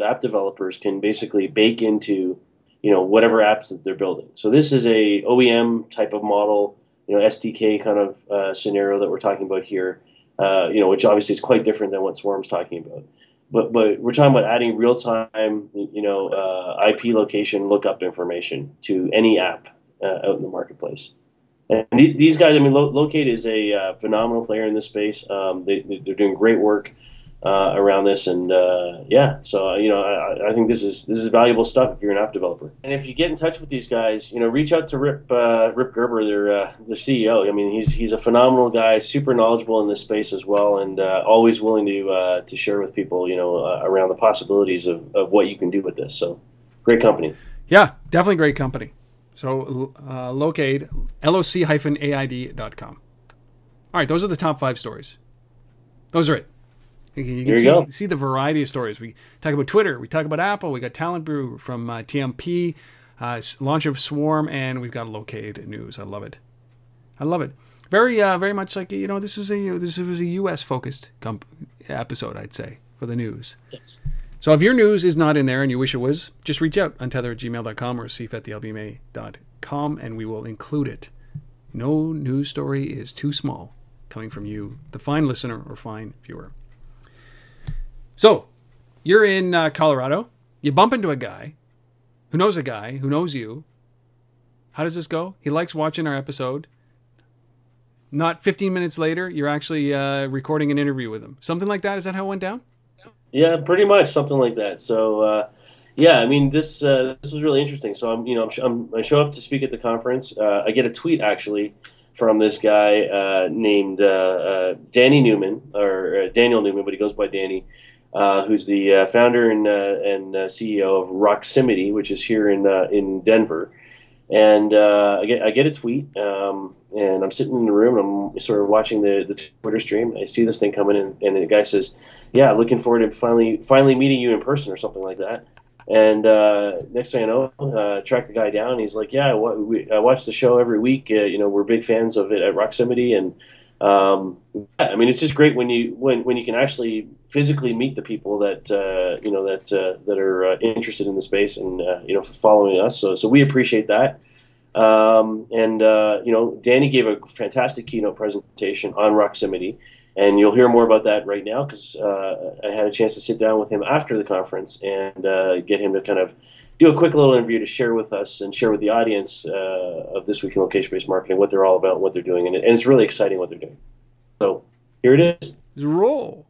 app developers can basically bake into, whatever apps that they're building. So this is a OEM type of model, SDK kind of scenario that we're talking about here, which obviously is quite different than what Swarm's talking about. But we're talking about adding real-time, IP location lookup information to any app out in the marketplace. And these guys, Locaid is a phenomenal player in this space. They're doing great work around this, and so I think this is valuable stuff if you're an app developer. And if you get in touch with these guys, reach out to Rip Gerber, their CEO. I mean, he's a phenomenal guy, super knowledgeable in this space as well, and always willing to share with people, around the possibilities of what you can do with this. So, great company. Yeah, definitely great company. So Locaid, loc-aid.com. All right, those are the top 5 stories. Those are it. You can see the variety of stories. We talk about Twitter. We talk about Apple. We got TalentBrew from TMP, launch of Swarm, and we've got Locaid news. I love it. I love it. Very, very much like this was a U.S. focused episode, I'd say, for the news. Yes. So if your news is not in there and you wish it was, just reach out, untether@gmail.com or asif@thelbma.com, and we will include it. No news story is too small coming from you, the fine listener or fine viewer. So you're in Colorado. You bump into a guy who knows you, How does this go? He likes watching our episode. Not 15 minutes later, you're actually recording an interview with him. Something like that? Is that how it went down? Yeah, pretty much something like that. So, yeah, I mean, this was really interesting. So I show up to speak at the conference. I get a tweet actually from this guy named Danny Newman, or Daniel Newman, but he goes by Danny, who's the founder and CEO of Roximity, which is here in Denver. And I get a tweet, and I'm sitting in the room, and I'm sort of watching the Twitter stream. I see this thing coming in, and the guy says, "Yeah, looking forward to finally meeting you in person," or something like that. And next thing I know, track the guy down. He's like, "Yeah, I watch the show every week. We're big fans of it at Roximity, and yeah, I mean, it's just great when you can actually physically meet the people that that are interested in the space and following us. So we appreciate that. Danny gave a fantastic keynote presentation on Roximity, and you'll hear more about that right now because I had a chance to sit down with him after the conference and get him to kind of do a quick little interview to share with us and share with the audience of This Week in Location-Based Marketing, what they're all about, what they're doing, and it's really exciting what they're doing. So here it is. Roll.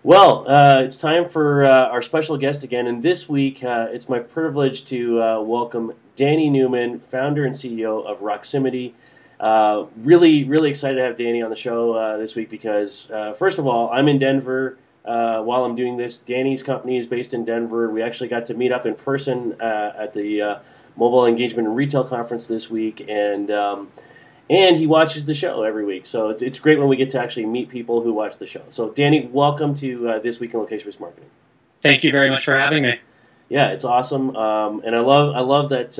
Well, it's time for our special guest again, and this week it's my privilege to welcome Danny Newman, founder and CEO of Roximity. Really, really excited to have Danny on the show this week because, first of all, I'm in Denver while I'm doing this. Danny's company is based in Denver. We actually got to meet up in person at the Mobile Engagement and Retail Conference this week, and he watches the show every week. So it's great when we get to actually meet people who watch the show. So Danny, welcome to This Week in Location-Based Marketing. Thank you very much for having me. Yeah, it's awesome, and I love that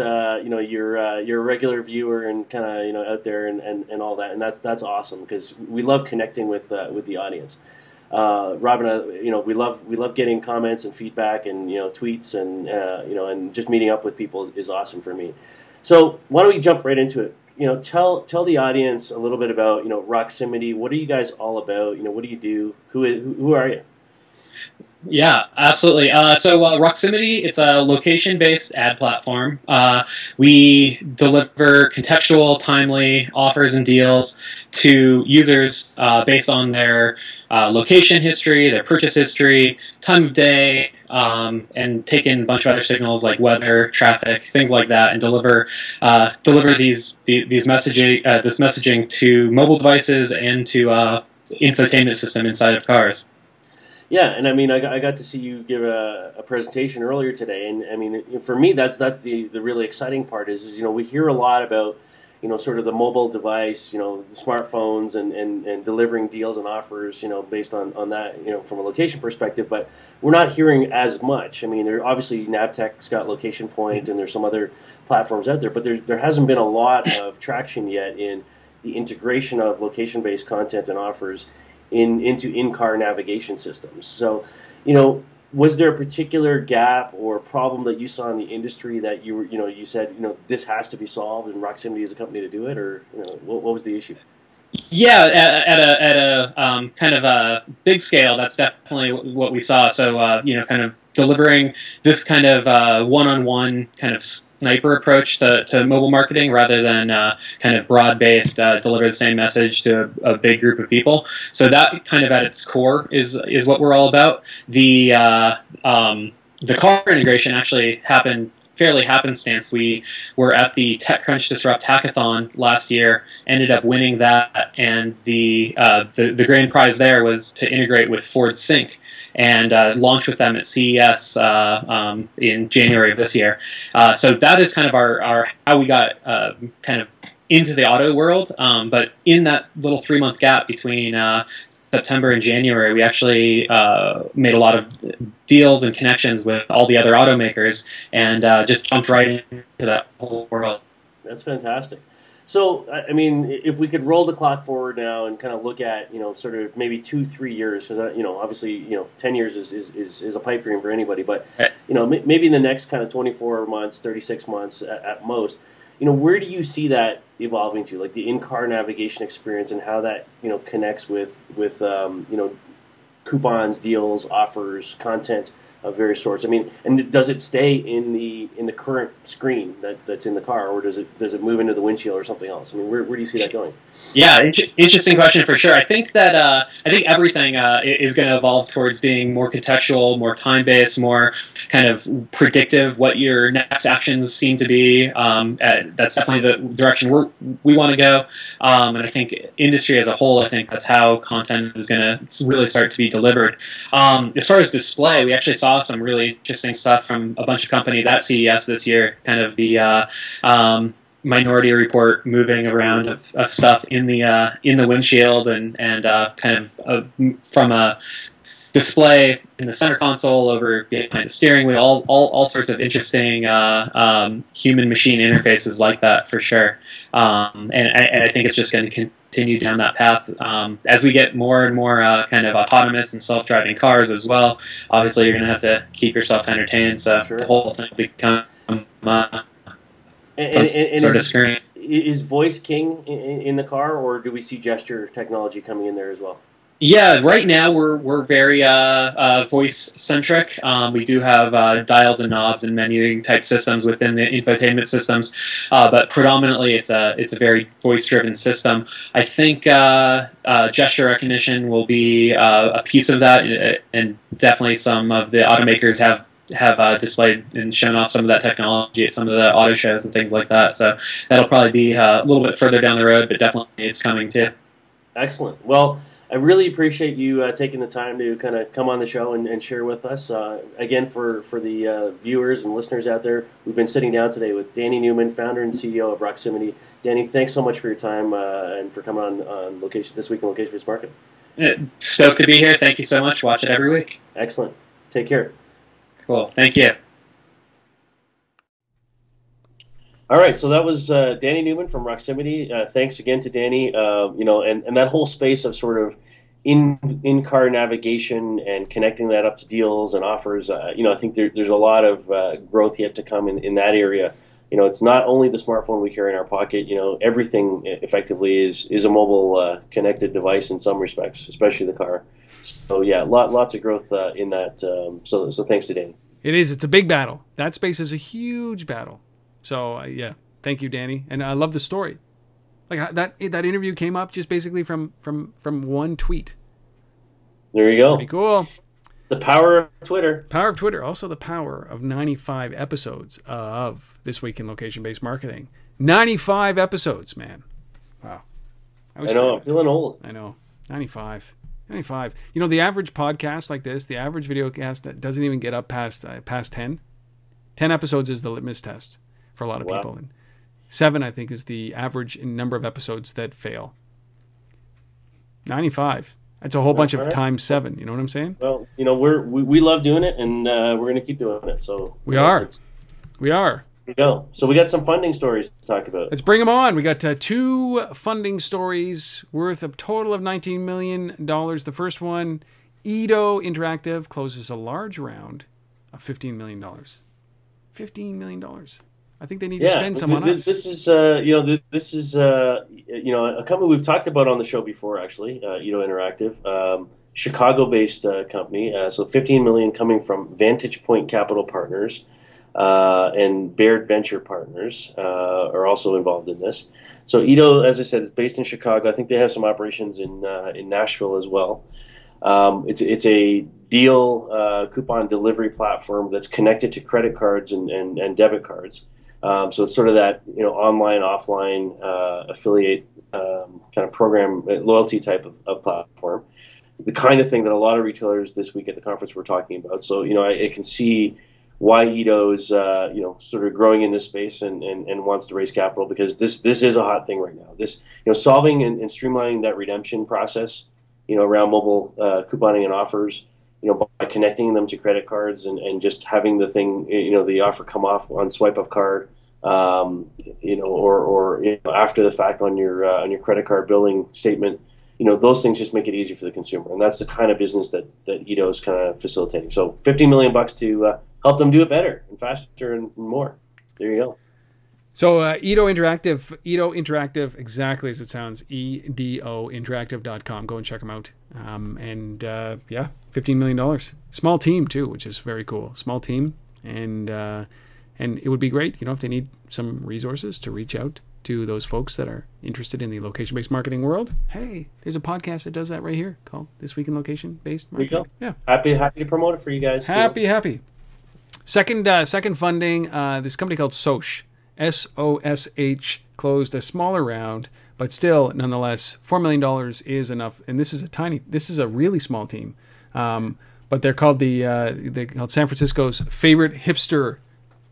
you're a regular viewer and kind of out there and all that, and that's awesome because we love connecting with the audience. Rob and I, we love getting comments and feedback and tweets and and just meeting up with people is awesome for me. So why don't we jump right into it? Tell the audience a little bit about Roximity. What are you guys all about? What do you do? Who are you? Yeah, absolutely. So Roximity, it's a location-based ad platform. We deliver contextual, timely offers and deals to users based on their location history, their purchase history, time of day, and take in a bunch of other signals like weather, traffic, things like that, and deliver these messaging to mobile devices and to infotainment system inside of cars. Yeah, and I mean, I got to see you give a presentation earlier today, and I mean, for me, that's the really exciting part is we hear a lot about sort of the mobile device, the smartphones and delivering deals and offers, based on that, from a location perspective, but we're not hearing as much. I mean, obviously Navtech's got Location Point, and there's some other platforms out there, but there hasn't been a lot of traction yet in the integration of location-based content and offers into in-car navigation systems. So, was there a particular gap or problem that you saw in the industry that you said, this has to be solved and Roximity is a company to do it, or what was the issue? Yeah, at a kind of a big scale, that's definitely what we saw. So, kind of delivering this kind of one-on-one kind of sniper approach to mobile marketing rather than kind of broad-based deliver the same message to a big group of people. So that kind of at its core is what we're all about. The car integration actually happened fairly happenstance. We were at the TechCrunch Disrupt Hackathon last year, ended up winning that, and the grand prize there was to integrate with Ford Sync and launch with them at CES in January of this year. So that is kind of our how we got kind of into the auto world. But in that little 3-month gap between September and January, we actually made a lot of deals and connections with all the other automakers and just jumped right into that whole world. That's fantastic. So, I mean, if we could roll the clock forward now and kind of look at, sort of maybe 2-3 years, because, obviously, 10 years is a pipe dream for anybody, but, maybe in the next kind of 24 months, 36 months at most, where do you see that evolving to, like the in-car navigation experience and how that, connects with coupons, deals, offers, content of various sorts. I mean, and does it stay in the current screen that's in the car, or does it move into the windshield or something else? I mean, where do you see that going? Yeah, interesting question for sure. I think that I think everything is going to evolve towards being more contextual, more time-based, more kind of predictive. What your next actions seem to be. That's definitely the direction we want to go. And I think industry as a whole, I think that's how content is going to really start to be delivered. As far as display, we actually saw some really interesting stuff from a bunch of companies at CES this year. Kind of the Minority Report moving around of stuff in the windshield and kind of from a display in the center console over behind the steering wheel, all sorts of interesting human machine interfaces like that for sure. And I think it's just going to continue down that path as we get more and more kind of autonomous and self-driving cars as well. Obviously, you're going to have to keep yourself entertained, so Sure. the whole thing will become And sort of screen. Is voice king in the car, or do we see gesture technology coming in there as well? Yeah, right now we're very voice centric. We do have dials and knobs and menuing type systems within the infotainment systems, but predominantly it's a very voice driven system. I think gesture recognition will be a piece of that, and definitely some of the automakers have displayed and shown off some of that technology at some of the auto shows and things like that. So that'll probably be a little bit further down the road, but definitely it's coming too. Excellent. Well, I really appreciate you taking the time to kind of come on the show and share with us. Again, for the viewers and listeners out there, we've been sitting down today with Danny Newman, founder and CEO of Roximity. Danny, thanks so much for your time and for coming on location this week in Location-Based Marketing. Stoked to be here. Thank you so much. Watch it every week. Excellent. Take care. Cool. Thank you. All right, so that was Danny Newman from Roximity. Thanks again to Danny. And that whole space of sort of in-car navigation and connecting that up to deals and offers. I think there's a lot of growth yet to come in that area. It's not only the smartphone we carry in our pocket. Everything effectively is a mobile connected device in some respects, especially the car. So yeah, lots of growth in that. So thanks to Danny. It is. It's a big battle. That space is a huge battle. So yeah, thank you, Danny, and I love the story. Like that interview came up just basically from one tweet. There you go. Pretty cool. The power of Twitter. Power of Twitter. Also the power of 95 episodes of This Week in Location-Based Marketing. 95 episodes, man. Wow. I know. I'm feeling old. I know. 95. The average podcast like this, the average video cast doesn't even get up past 10. 10 episodes is the litmus test for a lot of people. And 7, I think, is the average in number of episodes that fail. 95. That's a whole bunch of times 7. You know what I'm saying? Well, we love doing it, and we're going to keep doing it. So we are. There we go. So we got some funding stories to talk about. Let's bring them on. We got 2 funding stories worth a total of $19 million. The first one, Edo Interactive closes a large round of $15 million. $15 million. I think they need to spend some on us. This is a company we've talked about on the show before, actually. Edo Interactive, Chicago-based company. So $15 million coming from Vantage Point Capital Partners and Baird Venture Partners are also involved in this. So Edo, as I said, is based in Chicago. I think they have some operations in Nashville as well. It's a deal coupon delivery platform that's connected to credit cards and debit cards. So it's sort of that online offline affiliate kind of program loyalty type of platform, the kind of thing that a lot of retailers this week at the conference were talking about. So I can see why Edo is sort of growing in this space and wants to raise capital, because this is a hot thing right now. This solving and streamlining that redemption process around mobile couponing and offers, by connecting them to credit cards and just having the thing, the offer come off on swipe of card, or after the fact on your credit card billing statement, those things just make it easy for the consumer, and that's the kind of business that Edo is kind of facilitating. So $15 million to help them do it better and faster and more. There you go. So Edo Interactive, exactly as it sounds, EDOinteractive.com. Go and check them out. $15 million. Small team too, which is very cool. Small team, and it would be great, if they need some resources, to reach out to those folks that are interested in the location-based marketing world. Hey, there's a podcast that does that right here called This Week in Location-Based Marketing. There you go. Yeah, happy to promote it for you guys. Happy. Second funding, this company called Sosh, SOSH, closed a smaller round, but still, nonetheless, $4 million is enough. And this is a really small team, but they're called they're called San Francisco's favorite hipster.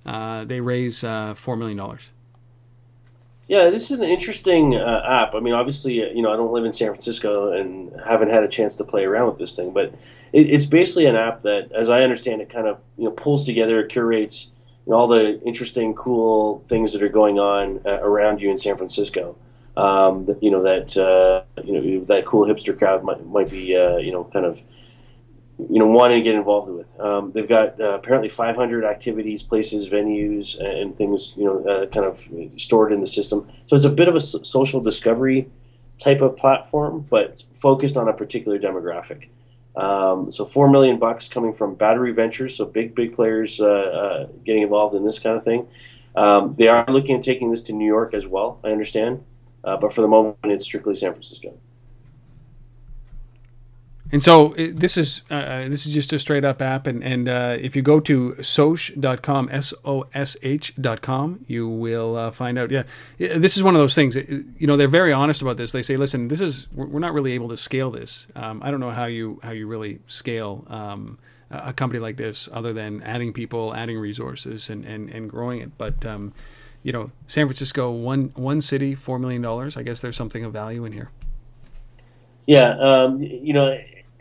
They raise $4 million. Yeah, this is an interesting app. I mean, obviously, I don't live in San Francisco and haven't had a chance to play around with this thing, but it's basically an app that, as I understand it, kind of pulls together, curates all the interesting, cool things that are going on around you in San Francisco. That that cool hipster crowd might be kind of wanting to get involved with. They've got apparently 500 activities, places, venues, and things kind of stored in the system. So it's a bit of a social discovery type of platform, but focused on a particular demographic. So $4 million coming from Battery Ventures, so big players getting involved in this kind of thing. They are looking at taking this to New York as well, I understand, but for the moment it's strictly San Francisco. And so this is just a straight up app, and if you go to sosh.com, SOSH.com, you will find out. Yeah, this is one of those things. They're very honest about this. They say, listen, we're not really able to scale this. I don't know how you really scale a company like this other than adding people, adding resources, and growing it. But San Francisco, one city, $4 million. I guess there's something of value in here. Yeah,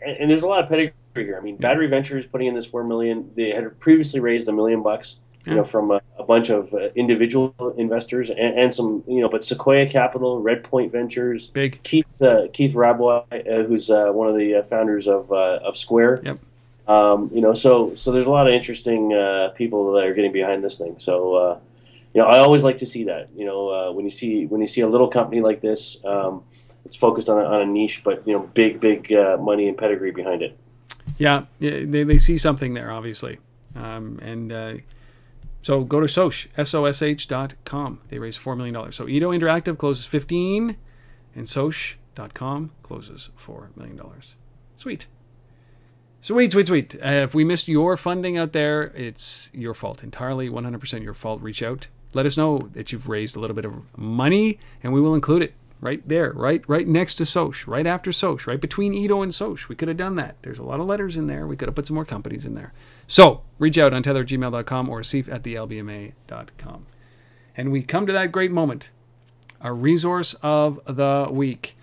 and there's a lot of pedigree here. I mean, Battery Ventures putting in this $4 million. They had previously raised $1 million, from a bunch of individual investors and some, but Sequoia Capital, Red Point Ventures, big Keith Rabois, who's one of the founders of Square. Yep. So there's a lot of interesting people that are getting behind this thing. So I always like to see that. When you see a little company like this. It's focused on a niche, but big money and pedigree behind it. Yeah, they see something there, obviously, so go to Sosh, SOSH.com. They raised $4 million. So Edo Interactive closes 15, and Sosh.com closes $4 million. Sweet. If we missed your funding out there, it's your fault entirely, 100% your fault. Reach out, let us know that you've raised a little bit of money, and we will include it. Right there, right next to Sosh, right after Sosh, right between Edo and Sosh. We could have done that. There's a lot of letters in there. We could have put some more companies in there. So reach out, untethered@gmail.com or asif@thelbma.com. And we come to that great moment, our resource of the week.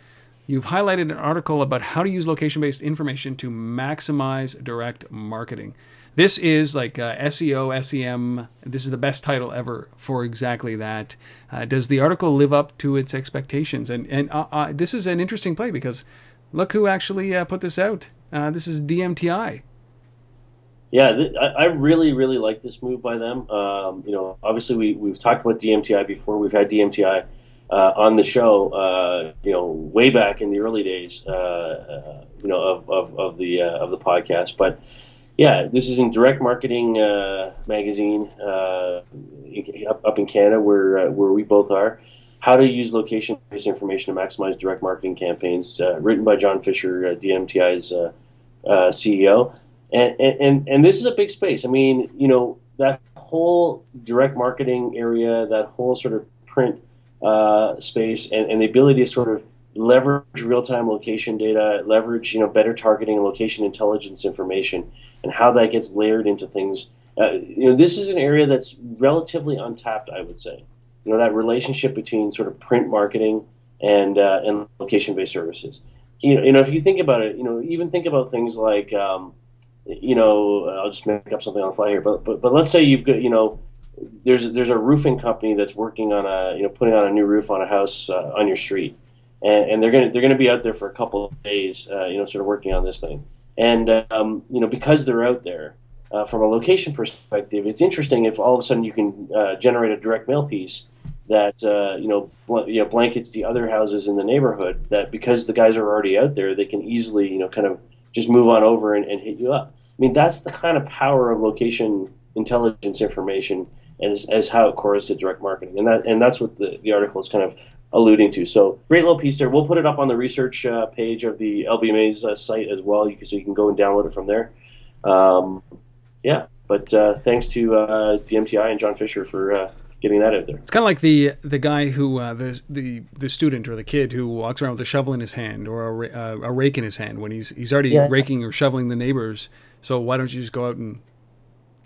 You've highlighted an article about how to use location-based information to maximize direct marketing. This is like SEO, SEM. This is the best title ever for exactly that. Does the article live up to its expectations? And this is an interesting play because look who actually put this out. This is DMTI. Yeah, I really like this move by them. Obviously we've talked about DMTI before. We've had DMTI on the show, way back in the early days, of the podcast, but. Yeah, this is in Direct Marketing magazine up in Canada, where we both are. How to use location-based information to maximize direct marketing campaigns, written by John Fisher, DMTI's CEO. And this is a big space. I mean, that whole direct marketing area, that whole sort of print space, and the ability to sort of leverage real-time location data, leverage better targeting and location intelligence information, and how that gets layered into things. This is an area that's relatively untapped, I would say. That relationship between sort of print marketing and location-based services. If you think about it, even think about things like, I'll just make up something on the fly here, but let's say you've got, there's a roofing company that's working on putting on a new roof on a house on your street, and they're gonna be out there for a couple of days, sort of working on this thing. And because they're out there, from a location perspective, it's interesting if all of a sudden you can generate a direct mail piece that blankets the other houses in the neighborhood. That because the guys are already out there, they can easily kind of just move on over and hit you up. mean, that's the kind of power of location intelligence information, and as how it correlates to direct marketing, and that's what the article is kind of alluding to. So great little piece there. We'll put it up on the research page of the LBMA's site as well, so you can go and download it from there. Yeah, but thanks to DMTI and John Fisher for getting that out there. It's kind of like the guy who the student or the kid who walks around with a shovel in his hand or a rake in his hand when he's already raking or shoveling the neighbors. So why don't you just go out and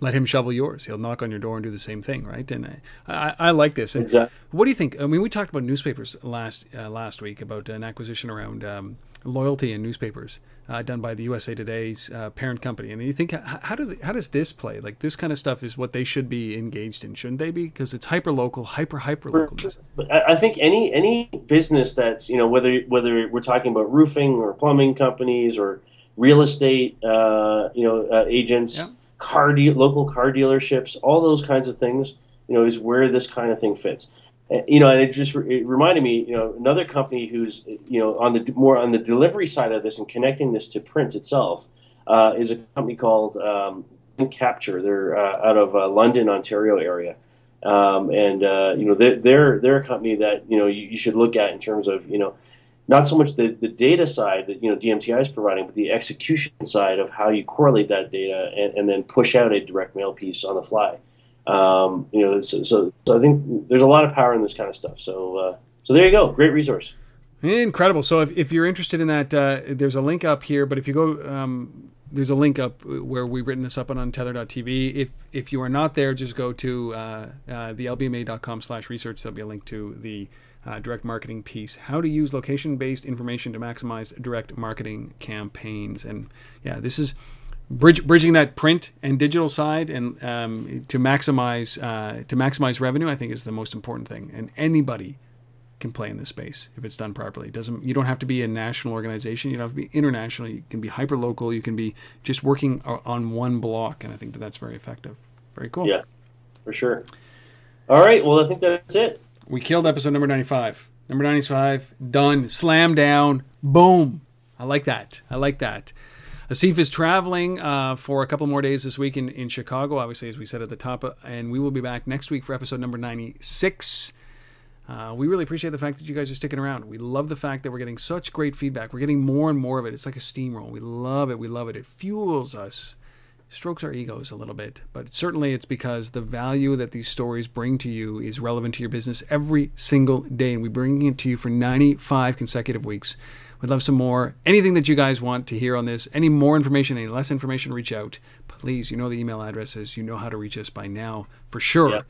let him shovel yours? He'll knock on your door and do the same thing, right? And I like this. And exactly. What do you think? I mean, we talked about newspapers last week about an acquisition around loyalty in newspapers done by the USA Today's parent company. And you think, how does this play? Like, this kind of stuff is what they should be engaged in, shouldn't they be? Because it's hyper local, hyper local. But I think any business that's, you know, whether we're talking about roofing or plumbing companies or real estate, agents. Yeah. Local car dealerships, all those kinds of things, you know, is where this kind of thing fits. You know, and it reminded me, you know, another company who's, you know, more on the delivery side of this and connecting this to print itself is a company called Capture. They're out of London, Ontario area, you know, they're a company that, you know, you should look at in terms of, you know, not so much the data side that, you know, DMTI is providing, but the execution side of how you correlate that data and then push out a direct mail piece on the fly. You know, so I think there's a lot of power in this kind of stuff. So there you go, great resource. Incredible. So if you're interested in that, there's a link up here. But if you go, there's a link up where we've written this up on untether.tv. If you are not there, just go to the lbma.com/research. There'll be a link to the direct marketing piece, how to use location-based information to maximize direct marketing campaigns. And yeah, this is bridging that print and digital side, and to maximize revenue, I think, is the most important thing. And anybody can play in this space if it's done properly. You don't have to be a national organization. You don't have to be international. You can be hyper local. You can be just working on one block, and I think that's very effective. Very cool. Yeah, for sure. All right. Well, I think that's it. We killed episode number 95. Number 95, done. Slam down. Boom. I like that. I like that. Asif is traveling for a couple more days this week in Chicago, obviously, as we said at the top. And we will be back next week for episode number 96. We really appreciate the fact that you guys are sticking around. We love the fact that we're getting such great feedback. We're getting more and more of it. It's like a steamroll. We love it. We love it. It fuels us. Strokes our egos a little bit, but certainly it's because the value that these stories bring to you is relevant to your business every single day, and we bring it to you for 95 consecutive weeks. We'd love some more. Anything that you guys want to hear on this, any more information, any less information, reach out. Please, you know the email addresses. You know how to reach us by now, for sure. Yeah.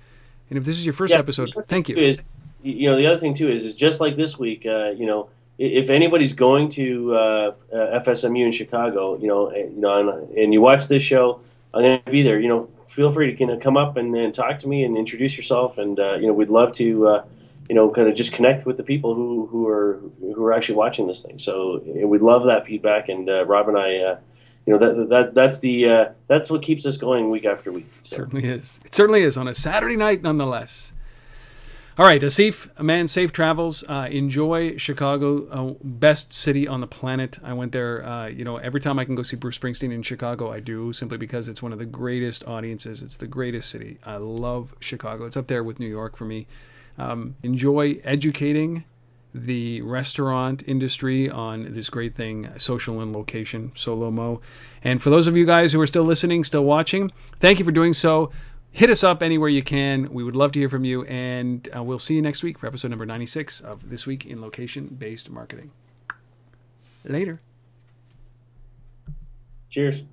And if this is your first episode, thank you. You know, the other thing, too, is just like this week, you know, if anybody's going to FSMU in Chicago, you know, and you watch this show, I'm going to be there. You know, feel free to come up and talk to me and introduce yourself, and you know, we'd love to, you know, kind of just connect with the people who are actually watching this thing. So we'd love that feedback, and Rob and I, you know, that's what keeps us going week after week. So. It certainly is. It certainly is on a Saturday night, nonetheless. All right, Asif, man, safe travels. Enjoy Chicago, best city on the planet. I went there, you know, every time I can go see Bruce Springsteen in Chicago, I do, simply because it's one of the greatest audiences. It's the greatest city. I love Chicago. It's up there with New York for me. Enjoy educating the restaurant industry on this great thing, social and location, SoLoMo. And for those of you guys who are still listening, still watching, thank you for doing so. Hit us up anywhere you can. We would love to hear from you, and we'll see you next week for episode number 96 of This Week in Location-Based Marketing. Later. Cheers.